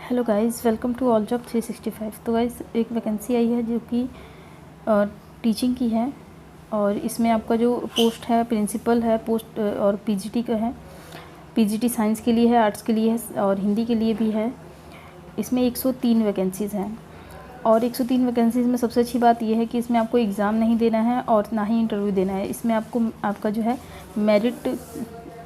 Hello guys, welcome to all job 365। तो guys एक vacancy आई है जो कि टीचिंग की है और इसमें आपका जो पोस्ट है प्रिंसिपल है पोस्ट और पीजीटी का है। पीजीटी साइंस के लिए है, आर्ट्स के लिए है और हिंदी के लिए भी है। इसमें 103 वैकेंसीज़ हैं और 103 वैकेंसीज़ में सबसे अच्छी बात यह है कि इसमें आपको एग्ज़ाम नहीं देना है और ना ही इंटरव्यू देना है। इसमें आपको आपका जो है मेरिट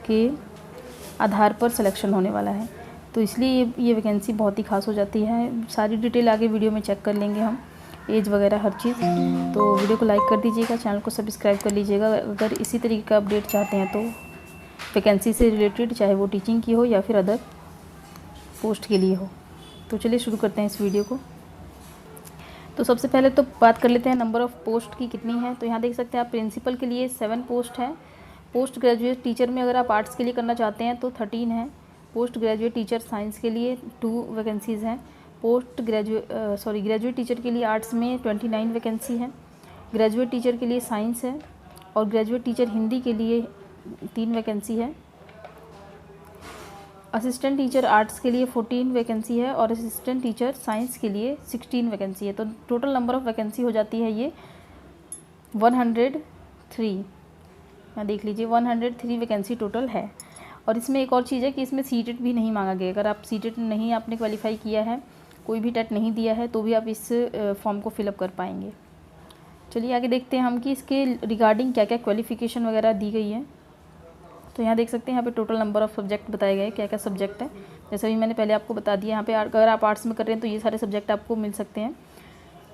के आधार पर सिलेक्शन होने वाला है, तो इसलिए ये वैकेंसी बहुत ही ख़ास हो जाती है। सारी डिटेल आगे वीडियो में चेक कर लेंगे हम, एज वगैरह हर चीज़। तो वीडियो को लाइक कर दीजिएगा, चैनल को सब्सक्राइब कर लीजिएगा अगर इसी तरीके का अपडेट चाहते हैं तो, वैकेंसी से रिलेटेड, चाहे वो टीचिंग की हो या फिर अदर पोस्ट के लिए हो। तो चलिए शुरू करते हैं इस वीडियो को। तो सबसे पहले तो बात कर लेते हैं नंबर ऑफ़ पोस्ट की कितनी है। तो यहाँ देख सकते हैं आप, प्रिंसिपल के लिए 7 पोस्ट है। पोस्ट ग्रेजुएट टीचर में अगर आप आर्ट्स के लिए करना चाहते हैं तो 13 है। पोस्ट ग्रेजुएट टीचर साइंस के लिए 2 वैकेंसीज़ हैं। ग्रेजुएट टीचर के लिए आर्ट्स में 29 वैकेंसी है। ग्रेजुएट टीचर के लिए साइंस है और ग्रेजुएट टीचर हिंदी के लिए 3 वैकेंसी है। असिस्टेंट टीचर आर्ट्स के लिए 14 वैकेंसी है और असिस्टेंट टीचर साइंस के लिए 16 वैकेंसी है। तो टोटल नंबर ऑफ़ वैकेंसी हो जाती है ये 103। यहाँ देख लीजिए 103 वैकेंसी टोटल है। और इसमें एक और चीज़ है कि इसमें सीटेट भी नहीं मांगा गया। अगर आप सीटेट नहीं आपने क्वालिफाई किया है, कोई भी टेट नहीं दिया है, तो भी आप इस फॉर्म को फिलअप कर पाएंगे। चलिए आगे देखते हैं हम कि इसके रिगार्डिंग क्या क्या क्वालिफ़िकेशन वगैरह दी गई है। तो यहाँ देख सकते हैं, यहाँ पे टोटल नंबर ऑफ़ सब्जेक्ट बताए गए, क्या क्या सब्जेक्ट है। जैसे भी मैंने पहले आपको बता दिया, यहाँ पे अगर आप आर्ट्स में कर रहे हैं तो ये सारे सब्जेक्ट आपको मिल सकते हैं।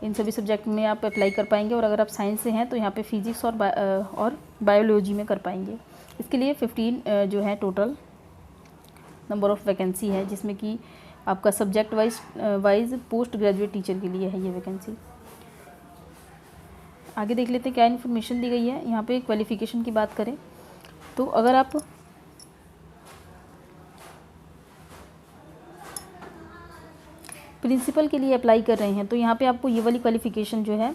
इन सभी सब्जेक्ट में आप अप्लाई कर पाएंगे। और अगर आप साइंस से हैं तो यहाँ पे फिजिक्स और बायोलॉजी में कर पाएंगे। इसके लिए 15 जो है टोटल नंबर ऑफ़ वैकेंसी है, जिसमें कि आपका subject wise post graduate teacher के लिए है ये वैकेंसी। आगे देख लेते हैं क्या इन्फॉर्मेशन दी गई है। यहाँ पे क्वालिफ़िकेशन की बात करें तो अगर आप प्रिंसिपल के लिए अप्लाई कर रहे हैं तो यहाँ पे आपको ये वाली क्वालिफ़िकेशन जो है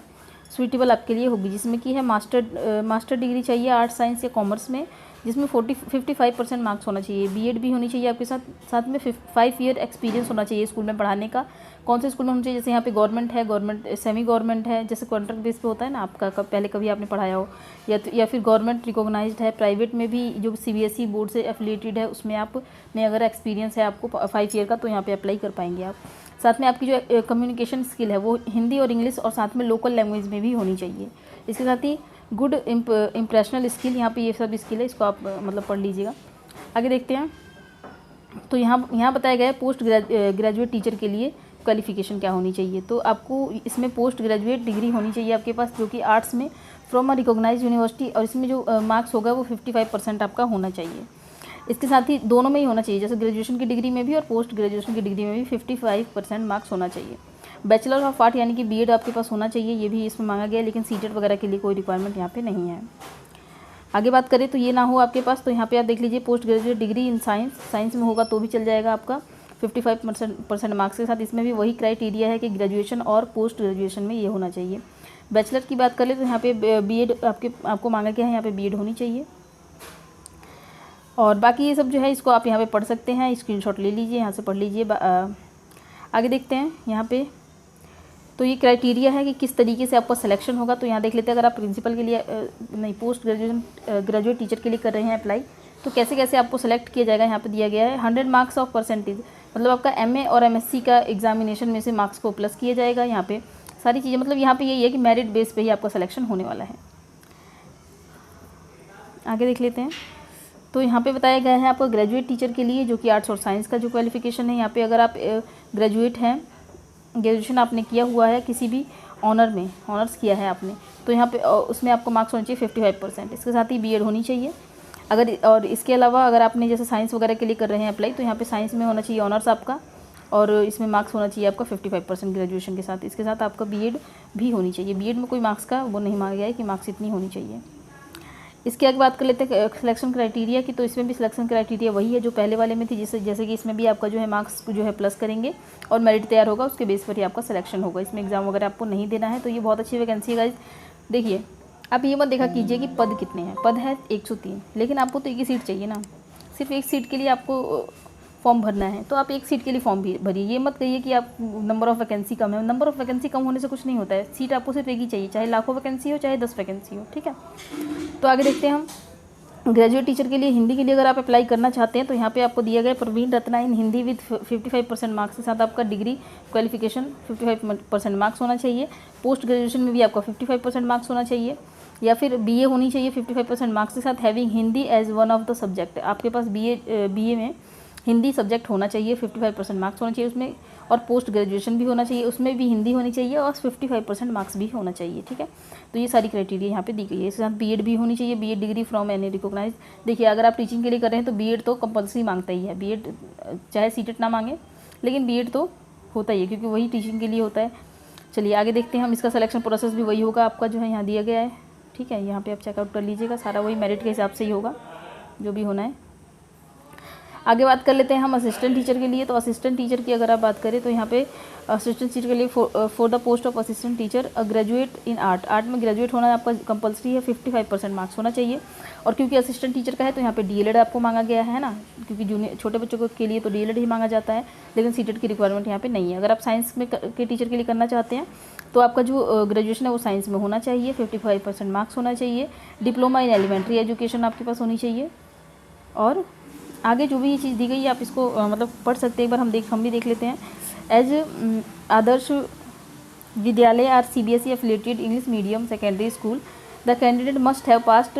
सूटेबल आपके लिए होगी, जिसमें कि है मास्टर डिग्री चाहिए आर्ट्स साइंस या कॉमर्स में, जिसमें 55% मार्क्स होना चाहिए। बीएड भी होनी चाहिए आपके साथ में 5 ईयर एक्सपीरियंस होना चाहिए स्कूल में पढ़ाने का। कौन से स्कूल में होना चाहिए, जैसे यहाँ पे गवर्नमेंट है, गवर्नमेंट सेमी गवर्नमेंट है, जैसे कॉन्ट्रैक्ट बेस पे होता है ना आपका, पहले कभी आपने पढ़ाया हो, या फिर गवर्नमेंट रिकॉग्नाइज्ड है। प्राइवेट में भी जो सीबीएसई बोर्ड से एफिलिएटेड है उसमें आपने अगर एक्सपीरियंस है आपको 5 ईयर का, तो यहाँ पर अप्लाई कर पाएंगे आप। साथ में आपकी जो कम्युनिकेशन स्किल है वो हिंदी और इंग्लिश और साथ में लोकल लैंग्वेज में भी होनी चाहिए। इसके साथ ही गुड इम्प्रेशनल स्किल, यहाँ पे ये सब स्किल है, इसको आप मतलब पढ़ लीजिएगा। आगे देखते हैं। तो यहाँ बताया गया है पोस्ट ग्रेजुएट टीचर के लिए क्वालिफ़िकेशन क्या होनी चाहिए। तो आपको इसमें पोस्ट ग्रेजुएट डिग्री होनी चाहिए आपके पास, जो कि आर्ट्स में फ्रॉम अ रिकॉग्नाइज्ड यूनिवर्सिटी, और इसमें जो मार्क्स होगा वो 55% आपका होना चाहिए। इसके साथ ही दोनों में ही होना चाहिए, जैसे ग्रेजुएशन की डिग्री में भी और पोस्ट ग्रेजुएशन की डिग्री में भी 55% मार्क्स होना चाहिए। बैचलर ऑफ आर्ट यानी कि बीएड आपके पास होना चाहिए, ये भी इसमें मांगा गया है, लेकिन सीटेट वगैरह के लिए कोई रिक्वायरमेंट यहाँ पे नहीं है। आगे बात करें तो ये ना हो आपके पास, तो यहाँ पे आप देख लीजिए post graduate degree in science में होगा तो भी चल जाएगा आपका 55% मार्क्स के साथ। इसमें भी वही क्राइटेरिया है कि ग्रेजुएशन और पोस्ट ग्रेजुएशन में ये होना चाहिए। बैचलर की बात कर ले तो यहाँ पे बीएड आपको मांगा गया है, यहाँ पे बीएड होनी चाहिए। और बाकी ये सब जो है इसको आप यहाँ पे पढ़ सकते हैं, स्क्रीनशॉट ले लीजिए, यहाँ से पढ़ लीजिए। आगे देखते हैं यहाँ पे। तो ये क्राइटेरिया है कि किस तरीके से आपका सिलेक्शन होगा। तो यहाँ देख लेते हैं, अगर आप प्रिंसिपल के लिए पोस्ट ग्रेजुएट टीचर के लिए कर रहे हैं अप्लाई, तो कैसे कैसे आपको सेलेक्ट किया जाएगा। यहाँ पे दिया गया है 100 मार्क्स ऑफ परसेंटेज, मतलब आपका एमए और एमएससी का एग्जामिनेशन में से मार्क्स को प्लस किया जाएगा। यहाँ पे सारी चीज़ें, मतलब यहाँ पे यही है कि मेरिट बेस पे ही आपका सिलेक्शन होने वाला है। आगे देख लेते हैं। तो यहाँ पे बताया गया है आपको ग्रेजुएट टीचर के लिए, जो कि आर्ट्स और साइंस का जो क्वालिफ़िकेशन है। यहाँ पे अगर आप ग्रेजुएट हैं, ग्रेजुएशन आपने किया हुआ है किसी भी ऑनर्स किया है आपने, तो यहाँ पे उसमें आपको मार्क्स होना चाहिए 55%। इसके साथ ही बीएड होनी चाहिए। और इसके अलावा अगर आपने जैसे साइंस वगैरह के लिए कर रहे हैं अप्लाई, तो यहाँ पे साइंस में होना चाहिए ऑनर्स आपका, और इसमें मार्क्स होना चाहिए आपका 55% ग्रेजुएशन के साथ। इसके साथ आपका बीएड भी होनी चाहिए। बीएड में कोई मार्क्स का वो नहीं मांगा गया है कि मार्क्स इतनी होनी चाहिए। इसके आगे बात कर लेते हैं सिलेक्शन क्राइटेरिया की। तो इसमें भी सिलेक्शन क्राइटेरिया वही है जो पहले वाले में थी, जैसे कि इसमें भी आपका जो है मार्क्स जो है प्लस करेंगे और मेरिट तैयार होगा, उसके बेस पर ही आपका सिलेक्शन होगा। इसमें एग्जाम वगैरह आपको नहीं देना है। तो ये बहुत अच्छी वैकेंसी है गाइस। देखिए, आप ये मत देखा कीजिए कि पद कितने हैं। पद है 103, लेकिन आपको तो एक ही सीट चाहिए ना। सिर्फ एक सीट के लिए आपको फॉर्म भरना है तो आप एक सीट के लिए फॉर्म भी भरिए। ये मत कहिए कि आप नंबर ऑफ़ वैकेंसी कम है, नंबर ऑफ़ वैकेंसी कम होने से कुछ नहीं होता है, सीट आपको सिर्फ एक ही चाहिए, चाहे लाखों वैकेंसी हो चाहे 10 वैकेंसी हो, ठीक है। तो आगे देखते हैं हम ग्रेजुएट टीचर के लिए हिंदी के लिए अगर आप अप्लाई करना चाहते हैं तो यहाँ पे आपको दिया गया प्रवीण रत्ना इन हिंदी विद 55% मार्क्स के साथ आपका डिग्री क्वालिफिकेशन 55% मार्क्स होना चाहिए। पोस्ट ग्रेजुएशन में भी आपका 55% मार्क्स होना चाहिए, या फिर बीए होनी चाहिए 55% मार्क्स के साथ, having Hindi as one of the subject. आपके पास बीए में हिंदी सब्जेक्ट होना चाहिए, 55% मार्क्स होना चाहिए उसमें, और पोस्ट ग्रेजुएशन भी होना चाहिए, उसमें भी हिंदी होनी चाहिए और 55% मार्क्स भी होना चाहिए, ठीक है। तो ये सारी क्राइटेरिया यहाँ पे दी गई है। इसके साथ बीएड भी होनी चाहिए, BEd degree from any recognise. देखिए अगर आप टीचिंग के लिए कर रहे हैं तो बीएड तो कंपलसरी मांगता ही है, बीएड चाहे सीटेट ना मांगे लेकिन बीएड तो होता ही है क्योंकि वही टीचिंग के लिए होता है। चलिए आगे देखते हैं हम, इसका सिलेक्शन प्रोसेस भी वही होगा आपका जो है यहाँ दिया गया है, ठीक है। यहाँ पे आप चेकआउट कर लीजिएगा, सारा वही मेरिट के हिसाब से ही होगा जो भी होना है। आगे बात कर लेते हैं हम असिस्टेंट टीचर के लिए। तो असिस्टेंट टीचर की अगर आप बात करें तो यहाँ पे असिस्टेंट टीचर के लिए for the post of assistant teacher graduate in art में ग्रेजुएट होना आपका कंपलसरी है, 55% मार्क्स होना चाहिए। और क्योंकि असिस्टेंट टीचर का है तो यहाँ पे डीएलएड आपको मांगा गया है ना, क्योंकि जूनियर छोटे बच्चों के लिए तो डीएलएड ही मांगा जाता है, लेकिन सीटेट की रिक्वायरमेंट यहाँ पे नहीं है। अगर आप साइंस में के टीचर के लिए करना चाहते हैं तो आपका जो ग्रेजुएशन है वो साइंस में होना चाहिए, 55% मार्क्स होना चाहिए। डिप्लोमा इन एलिमेंट्री एजुकेशन आपके पास होनी चाहिए। और आगे जो भी ये चीज़ दी गई है आप इसको मतलब पढ़ सकते हैं, एक बार हम भी देख लेते हैं। As Adarsh Vidyalaya are CBSE affiliated English medium secondary school the candidate must have passed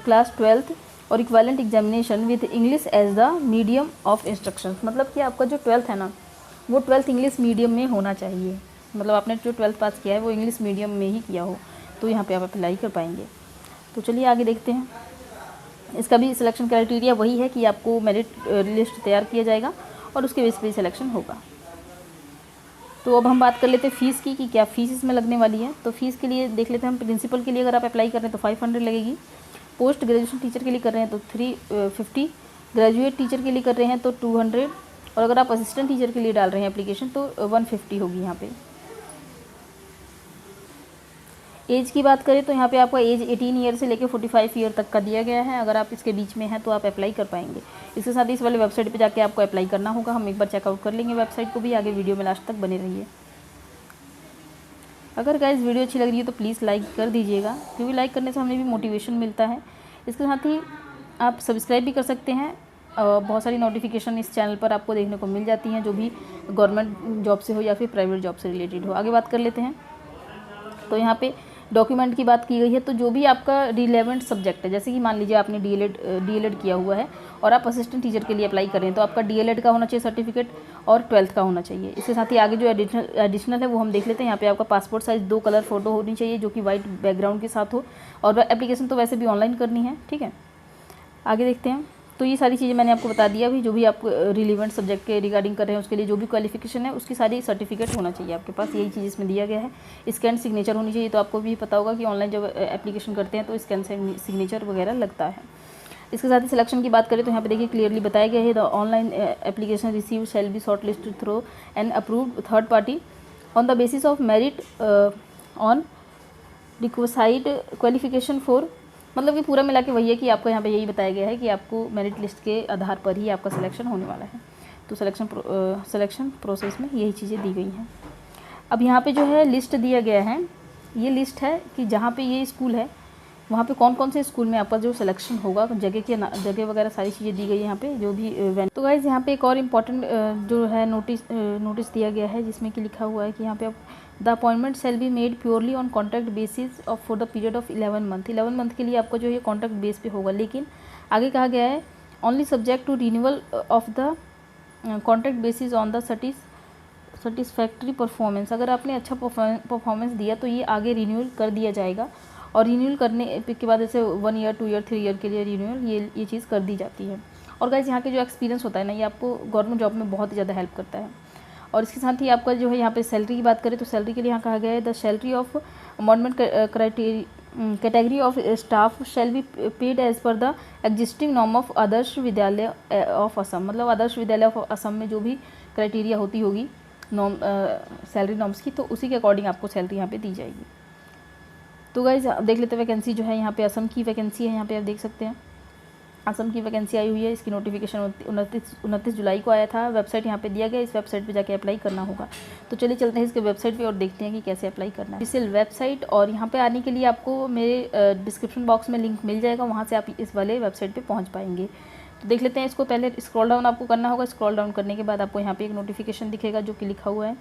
class 12th और equivalent examination with English as the medium of instruction. मतलब कि आपका जो 12th है ना वो 12th इंग्लिश मीडियम में होना चाहिए, मतलब आपने जो 12th पास किया है वो इंग्लिश मीडियम में ही किया हो तो यहाँ पे आप अप्लाई कर पाएंगे। तो चलिए आगे देखते हैं। इसका भी सिलेक्शन क्राइटेरिया वही है कि आपको मेरिट लिस्ट तैयार किया जाएगा और उसके बेस पे सिलेक्शन होगा। तो अब हम बात कर लेते हैं फ़ीस की कि क्या फ़ीस इसमें लगने वाली है। तो फीस के लिए देख लेते हैं हम। प्रिंसिपल के लिए अगर आप अप्लाई कर रहे हैं तो 500 लगेगी, पोस्ट ग्रेजुएशन टीचर के लिए कर रहे हैं तो 350, ग्रेजुएट टीचर के लिए कर रहे हैं तो 200, और अगर आप असिस्टेंट टीचर के लिए डाल रहे हैं एप्लीकेशन तो 150 होगी यहाँ पे। एज की बात करें तो यहाँ पे आपका एज 18 ईयर से लेकर 45 ईयर तक का दिया गया है। अगर आप इसके बीच में हैं तो आप अप्लाई कर पाएंगे। इसके साथ ही इस वाले वेबसाइट पे जाके आपको अप्लाई करना होगा। हम एक बार चेकआउट कर लेंगे वेबसाइट को भी। आगे वीडियो में लास्ट तक बने रहिए। अगर गाइस वीडियो अच्छी लग रही है तो प्लीज़ लाइक कर दीजिएगा, क्योंकि लाइक करने से हमें भी मोटिवेशन मिलता है। इसके साथ ही आप सब्सक्राइब भी कर सकते हैं। बहुत सारी नोटिफिकेशन इस चैनल पर आपको देखने को मिल जाती हैं, जो भी गवर्नमेंट जॉब से हो या फिर प्राइवेट जॉब से रिलेटेड हो। आगे बात कर लेते हैं। तो यहाँ पे डॉक्यूमेंट की बात की गई है, तो जो भी आपका रिलेवेंट सब्जेक्ट है, जैसे कि मान लीजिए आपने डीएलएड किया हुआ है और आप असिस्टेंट टीचर के लिए अप्लाई करें तो आपका डीएलएड का होना चाहिए सर्टिफिकेट और 12th का होना चाहिए। इसके साथ ही आगे जो एडिशनल है वो हम देख लेते हैं। यहाँ पे आपका पासपोर्ट साइज 2 कलर फ़ोटो होनी चाहिए जो कि वाइट बैकग्राउंड के साथ हो, और एप्लीकेशन तो वैसे भी ऑनलाइन करनी है, ठीक है। आगे देखते हैं। तो ये सारी चीज़ें मैंने आपको बता दिया अभी, जो भी आप रिलेवेंट सब्जेक्ट के रिगार्डिंग कर रहे हैं उसके लिए जो भी क्वालिफिकेशन है उसकी सारी सर्टिफिकेट होना चाहिए आपके पास। यही चीज़ इसमें दिया गया है। स्कैन सिग्नेचर होनी चाहिए। तो आपको भी पता होगा कि ऑनलाइन जब एप्लीकेशन करते हैं तो स्कैन सिग्नेचर वगैरह लगता है। इसके साथ ही सिलेक्शन की बात करें तो यहाँ पे देखिए क्लियरली बताया गया है, the online application receive shall be short list through an approved third party on the basis of merit on requisite qualification for, मतलब कि पूरा मिला के वही है कि आपको यहाँ पे यही बताया गया है कि आपको मेरिट लिस्ट के आधार पर ही आपका सिलेक्शन होने वाला है। तो सिलेक्शन प्रोसेस में यही चीज़ें दी गई हैं। अब यहाँ पे जो है लिस्ट दिया गया है, ये लिस्ट है कि जहाँ पे ये स्कूल है वहाँ पे कौन कौन से स्कूल में आपका जो सिलेक्शन होगा, जगह वगैरह सारी चीज़ें दी गई है यहाँ पे, जो भी तो गाइज़ यहाँ पे एक और इम्पॉर्टेंट जो है नोटिस दिया गया है, जिसमें कि लिखा हुआ है कि यहाँ पे आप the appointment shall be made purely on contract basis of for the period of 11 month. 11 month के लिए आपका जो है कॉन्ट्रैक्ट बेस पे होगा, लेकिन आगे कहा गया है only subject to renewal of the contract basis on the satisfactory performance. अगर आपने अच्छा परफॉर्मेंस दिया तो ये आगे रिन्यूअल कर दिया जाएगा, और रिन्यूअल करने के बाद जैसे 1 ईयर 2 ईयर 3 ईयर के लिए रिन्यूअल ये चीज़ कर दी जाती है। और गाइस यहाँ के जो एक्सपीरियंस होता है ना, ये आपको गवर्नमेंट जॉब में बहुत ही ज़्यादा हेल्प करता है। और इसके साथ ही आपका जो है यहाँ पे सैलरी की बात करें तो सैलरी के लिए यहाँ कहा गया है the salary of appointment category of staff shall be paid as per the existing norm of Adarsh Vidyalaya of Assam. मतलब आदर्श विद्यालय ऑफ असम में जो भी क्राइटेरिया होगी नॉर्म सैलरी नॉर्म्स की, तो उसी के अकॉर्डिंग आपको सैलरी यहाँ पे दी जाएगी। तो गाइज देख लेते हैं वैकेंसी जो है यहाँ पे असम की वैकेंसी है, यहाँ पे आप देख सकते हैं। असम की वैकेंसी आई हुई है। इसकी नोटिफिकेशन 29 जुलाई को आया था। वेबसाइट यहाँ पे दिया गया, इस वेबसाइट पे जाके अप्लाई करना होगा। तो चलिए चलते हैं इसके वेबसाइट पे और देखते हैं कि कैसे अप्लाई करना है। ऑफिशियल वेबसाइट, और यहाँ पे आने के लिए आपको मेरे डिस्क्रिप्शन बॉक्स में लिंक मिल जाएगा, वहाँ से आप इस वाले वेबसाइट पर पहुँच पाएंगे। तो देख लेते हैं इसको। पहले स्क्रॉल डाउन आपको करना होगा। स्क्रॉल डाउन करने के बाद आपको यहाँ पर एक नोटिफिकेशन दिखेगा जो कि लिखा हुआ है,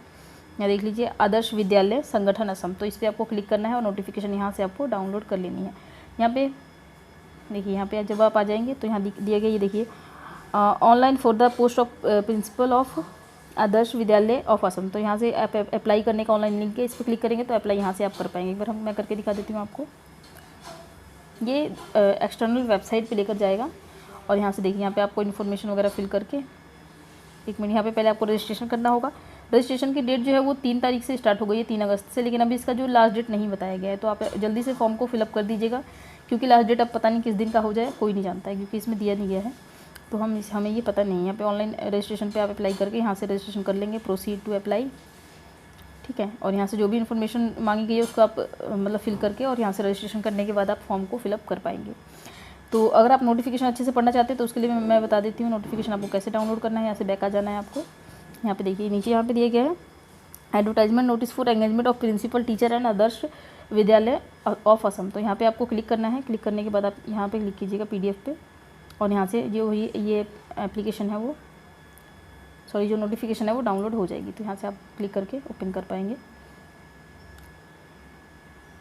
यहाँ देख लीजिए, आदर्श विद्यालय संगठन असम। तो इस पर आपको क्लिक करना है और नोटिफिकेशन यहाँ से आपको डाउनलोड कर लेनी है। यहाँ पे देखिए, यहाँ पे जब आप आ जाएंगे तो यहाँ दिया गया, ये देखिए, online for the post of principal of Adarsh Vidyalaya of Assam. तो यहाँ से आप अप्लाई करने का ऑनलाइन लिंक है, इस पर क्लिक करेंगे तो अप्लाई यहाँ से आप कर पाएंगे। एक बार मैं करके दिखा देती हूँ आपको। ये एक्सटर्नल वेबसाइट पे लेकर जाएगा और यहाँ से देखिए, यहाँ पे आपको इन्फॉर्मेशन वगैरह फिल करके, एक मिनट, यहाँ पे पहले आपको रजिस्ट्रेशन करना होगा। रजिस्ट्रेशन की डेट जो है वो 3 तारीख से स्टार्ट हो गई है, 3 अगस्त से, लेकिन अभी इसका जो लास्ट डेट नहीं बताया गया है। तो आप जल्दी से फॉर्म को फिलअप कर दीजिएगा, क्योंकि लास्ट डेट अब पता नहीं किस दिन का हो जाए, कोई नहीं जानता है, क्योंकि इसमें दिया नहीं गया है। तो हमें ये पता नहीं है। यहाँ पे ऑनलाइन रजिस्ट्रेशन पे आप अप्लाई करके यहाँ से रजिस्ट्रेशन कर लेंगे, प्रोसीड टू अप्लाई, ठीक है। और यहाँ से जो भी इन्फॉर्मेशन मांगी गई है उसको आप मतलब फिल करके, और यहाँ से रजिस्ट्रेशन करने के बाद आप फॉर्म को फिलअप कर पाएंगे। तो अगर आप नोटिफिकेशन अच्छे से पढ़ना चाहते हैं तो उसके लिए मैं बता देती हूँ नोटिफिकेशन आपको कैसे डाउनलोड करना है। यहाँ से बैक आ जाना है आपको। यहाँ पे देखिए, नीचे यहाँ पे दिया गया है advertisement notice for engagement of principal teacher and Adarsh Vidyalaya of Assam. तो यहाँ पे आपको क्लिक करना है। क्लिक करने के बाद आप यहाँ पे क्लिक कीजिएगा PDF पे, और यहाँ से जो ये एप्लीकेशन है वो, सॉरी, जो नोटिफिकेशन है वो डाउनलोड हो जाएगी। तो यहाँ से आप क्लिक करके ओपन कर पाएंगे।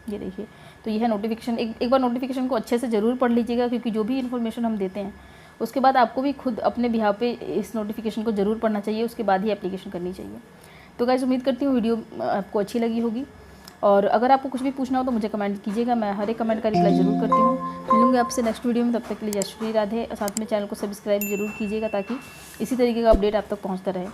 ये देखिए, तो ये है नोटिफिकेशन। एक बार नोटिफिकेशन को अच्छे से ज़रूर पढ़ लीजिएगा, क्योंकि जो भी इन्फॉर्मेशन हम देते हैं उसके बाद आपको भी खुद अपने बिहाव पे इस नोटिफिकेशन को ज़रूर पढ़ना चाहिए, उसके बाद ही एप्लीकेशन करनी चाहिए। तो गाइस, उम्मीद करती हूँ वीडियो आपको अच्छी लगी होगी, और अगर आपको कुछ भी पूछना हो तो मुझे कमेंट कीजिएगा, मैं हर एक कमेंट का रिप्लाई ज़रूर करती हूँ। मिलूंगी आपसे नेक्स्ट वीडियो में, तब तक के लिए जय श्री राधे। साथ में चैनल को सब्सक्राइब जरूर कीजिएगा, ताकि इसी तरीके का अपडेट आप तक पहुँचता रहे।